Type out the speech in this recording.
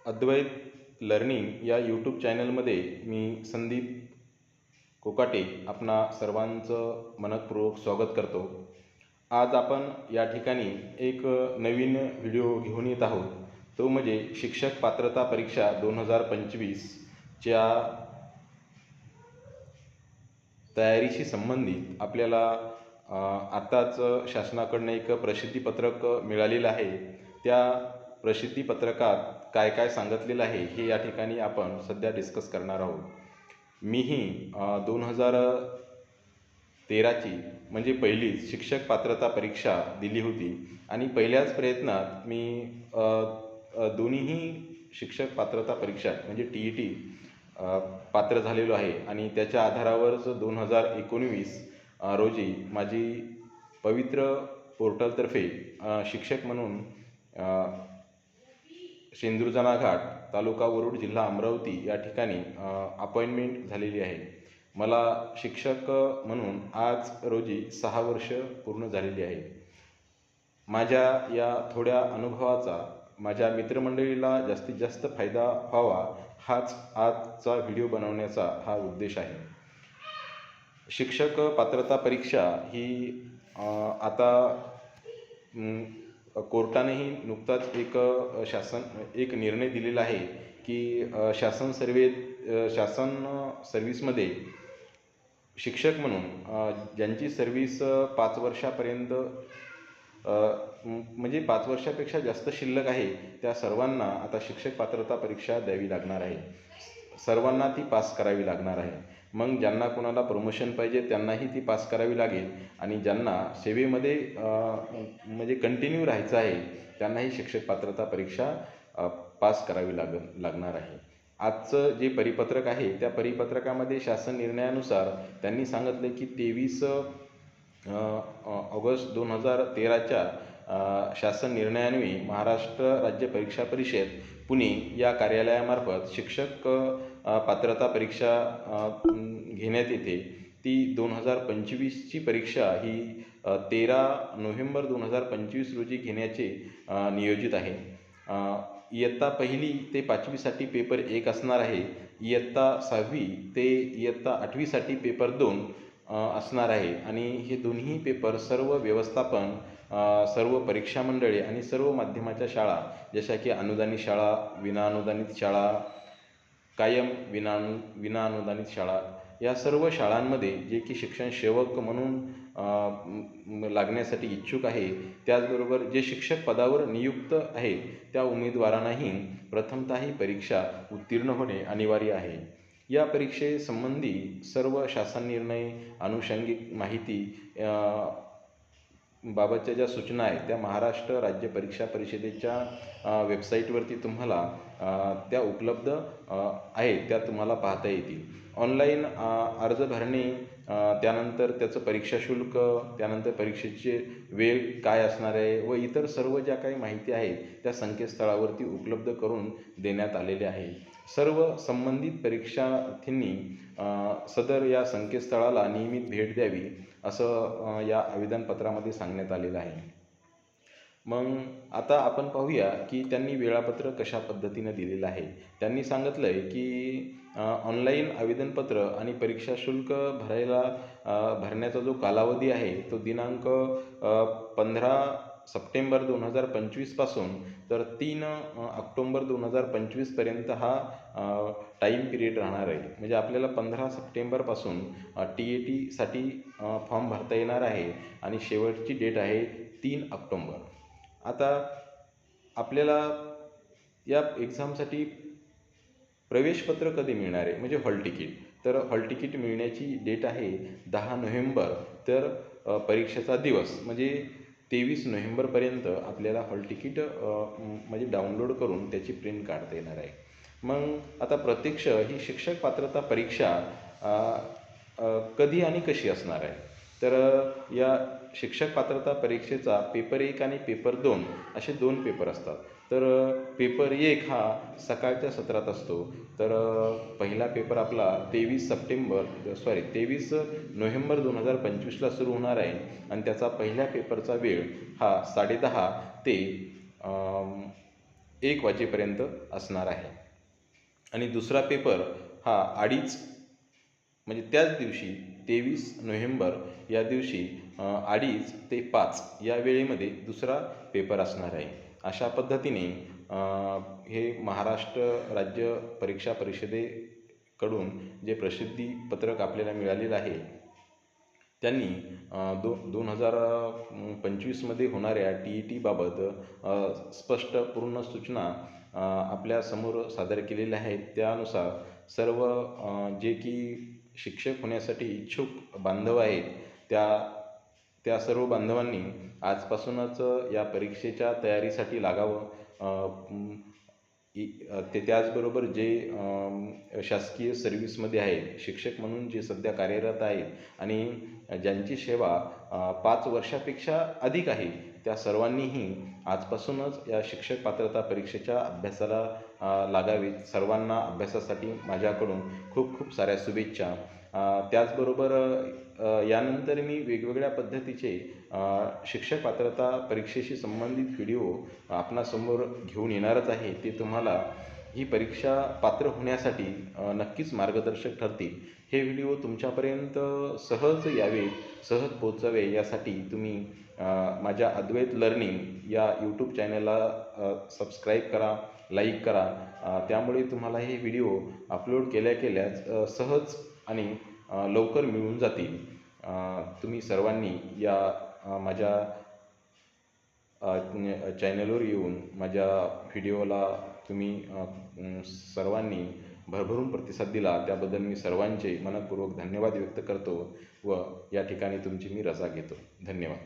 अद्वैत learning या YouTube चॅनलमध्ये मी संदीप कोकाटे आपणा सर्वांचं मनपूर्वक स्वागत करतो। आज आपण या ठिकाणी एक नवीन व्हिडिओ घेऊन येत आहोत। तो म्हणजे शिक्षक पात्रता परीक्षा 2025च्या तयारीशी संबंधित आपल्याला आताच शासनाकडून एक प्रसिद्धीपत्रक मिळालेलं आहे। त्या प्रसिद्धीपत्रकात काय काय सांगितलेलं आहे हे या ठिकाणी आपण सध्या डिस्कस करणार आहोत। मीही 2013ची म्हणजे पहिलीच शिक्षक पात्रता परीक्षा दिली होती आणि पहिल्याच प्रयत्नात मी दोन्हीही शिक्षक पात्रता परीक्षा म्हणजे TET पात्र झालेलो आहे आणि त्याच्या आधारावरच 2019 रोजी माझी पवित्र पोर्टलतर्फे शिक्षक म्हणून शेंदुरजना घाट तालुका वरुड जिल्हा अमरावती या ठिकाणी अपॉइंटमेंट झालेली आहे। मला शिक्षक म्हणून आज रोजी 6 वर्ष पूर्ण झालेली आहे। माझ्या या थोड्या अनुभवाचा माझ्या मित्रमंडळीला जास्तीत जास्त फायदा व्हावा हाच आजचा व्हिडिओ बनवण्याचा हा उद्देश आहे। शिक्षक पात्रता परीक्षा ही आता कोर्टानेही नुकताच एक निर्णय दिलेला आहे की शासन सर्व्हिसमध्ये शिक्षक म्हणून ज्यांची सर्व्हिस 5 वर्षापर्यंत म्हणजे 5 वर्षापेक्षा जास्त शिल्लक आहे त्या सर्वांना आता शिक्षक पात्रता परीक्षा द्यावी लागणार आहे। सर्वांना ती पास करावी लागणार आहे। मग ज्यांना कोणाला प्रमोशन पाहिजे त्यांनाही ती पास करावी लागेल आणि ज्यांना सेवेमध्ये म्हणजे कंटिन्यू राहायचं आहे त्यांनाही शिक्षक पात्रता परीक्षा पास करावी लागणार आहे। आजचं जे परिपत्रक आहे त्या परिपत्रकामध्ये शासन निर्णयानुसार त्यांनी सांगितले की 23 ऑगस्ट 2013च्या शासन निर्णयान्वये महाराष्ट्र राज्य परीक्षा परिषद पुणे या कार्यालयामार्फत शिक्षक पात्रता परीक्षा घेण्यात येते। ती 2025ची परीक्षा ही 13 नोव्हेंबर 2025 रोजी घेण्याचे नियोजित आहे। इयत्ता 1ली ते 5वीसाठी पेपर 1 असणार आहे। इयत्ता 6वी ते इयत्ता 8वीसाठी पेपर 2 असणार आहे आणि हे दोन्ही पेपर सर्व व्यवस्थापन, सर्व परीक्षा मंडळे आणि सर्व माध्यमाच्या शाळा जशा की अनुदानित शाळा, विनाअनुदानित शाळा, कायम विनाअनुदानित शाळा या सर्व शाळांमध्ये जे की शिक्षण सेवक म्हणून लागण्यासाठी इच्छुक आहे, त्याचबरोबर जे शिक्षक पदावर नियुक्त आहे त्या उमेदवारांनाही प्रथमतः ही परीक्षा उत्तीर्ण होणे अनिवार्य आहे। या परीक्षेसंबंधी सर्व शासन निर्णय, अनुषंगिक माहिती बाबतच्या ज्या सूचना आहेत त्या महाराष्ट्र राज्य परीक्षा परिषदेच्या वेबसाईटवरती तुम्हाला त्या उपलब्ध आहेत, त्या तुम्हाला पाहता येतील। ऑनलाईन अर्ज भरणे, त्यानंतर त्याचं परीक्षा शुल्क, त्यानंतर परीक्षेचे वेळ काय असणार आहे व इतर सर्व ज्या काही माहिती आहे त्या संकेतस्थळावरती उपलब्ध करून देण्यात आलेले आहे। सर्व संबंधित परीक्षार्थींनी सदर या संकेतस्थळाला नियमित भेट द्यावी असं या आवेदनपत्रामध्ये सांगण्यात आलेलं आहे। मग आता आपण पाहूया की त्यांनी वेळापत्रक कशा पद्धतीने दिलेलं आहे। त्यांनी सांगितलं आहे की ऑनलाईन आवेदनपत्र आणि परीक्षा शुल्क भरण्याचा जो कालावधी आहे तो दिनांक 15 सप्टेंबर 2025 पासून तर 3 ऑक्टोंबर 2025 पर्यंत हा टाईम पिरियड राहणार आहे। म्हणजे आपल्याला 15 सप्टेंबरपासून TETसाठी फॉर्म भरता येणार आहे आणि शेवटची डेट आहे 3 ऑक्टोंबर। आता आपल्याला या एक्झामसाठी प्रवेशपत्र कधी मिळणार आहे म्हणजे हॉल तिकीट, तर हॉल तिकीट मिळण्याची डेट आहे 10 नोव्हेंबर, तर परीक्षेचा दिवस म्हणजे 23 नोव्हेंबरपर्यंत आपल्याला हॉल तिकीट म्हणजे डाउनलोड करून त्याची प्रिंट काढता येणार आहे। मग आता प्रत्यक्ष ही शिक्षक पात्रता परीक्षा कधी आणि कशी असणार आहे, तर या शिक्षक पात्रता परीक्षेचा पेपर 1 आणि पेपर 2 असे 2 पेपर असतात। तर पेपर 1 हा सकाळच्या सत्रात असतो। तर पहिला पेपर आपला 23 नोव्हेंबर 2025ला सुरू होणार आहे आणि त्याचा पहिल्या पेपरचा वेळ हा 10:30 ते 1 वाजेपर्यंत असणार आहे. आणि दुसरा पेपर हा 2:30 म्हणजे त्याच दिवशी 23 नोव्हेंबर या दिवशी 2:30 ते 5 या वेळेमध्ये दुसरा पेपर असणार आहे. अशा पद्धतीने हे महाराष्ट्र राज्य परीक्षा परिषदेकडून जे प्रसिद्धी पत्रक आपल्याला मिळालेलं आहे, त्यांनी 2025मध्ये होणाऱ्या TET बाबत स्पष्ट पूर्ण सूचना आपल्यासमोर सादर केलेल्या आहेत. त्यानुसार सर्व जे की शिक्षक होण्यासाठी इच्छुक बांधव आहेत, त्या त्या सर्व बांधवांनी आजपासूनच या परीक्षेच्या तयारीसाठी लागावं. ते त्याचबरोबर जे शासकीय सर्व्हिसमध्ये आहेत, शिक्षक म्हणून जे सध्या कार्यरत आहेत आणि ज्यांची सेवा 5 वर्षापेक्षा अधिक आहे, त्या सर्वांनीही आजपासूनच या शिक्षक पात्रता परीक्षेच्या अभ्यासाला लागावे. सर्वांना अभ्यासासाठी माझ्याकडून खूप खूप साऱ्या शुभेच्छा. त्याचबरोबर यानंतर मी वेगवेगळ्या पद्धतीचे शिक्षक पात्रता परीक्षेशी संबंधित व्हिडिओ आपणासमोर घेऊन येणारच आहे. ते तुम्हाला ही परीक्षा पात्र होण्यासाठी नक्कीच मार्गदर्शक ठरतील. हे व्हिडिओ तुमच्यापर्यंत सहज यावे, सहज पोहोचावे यासाठी तुम्ही माझ्या अद्वैत लर्निंग या यूट्यूब चॅनलला सबस्क्राईब करा, लाईक करा. त्यामुळे तुम्हाला हे व्हिडिओ अपलोड केल्याच सहज आणि लवकर मिळून जातील. तुम्ही सर्वांनी या माझ्या चॅनलवर येऊन माझ्या व्हिडिओला तुम्ही सर्वांनी भरभरून प्रतिसाद दिला, त्याबद्दल मी सर्वांचे मनःपूर्वक धन्यवाद व्यक्त करतो व या ठिकाणी तुमची मी रजा घेतो. धन्यवाद.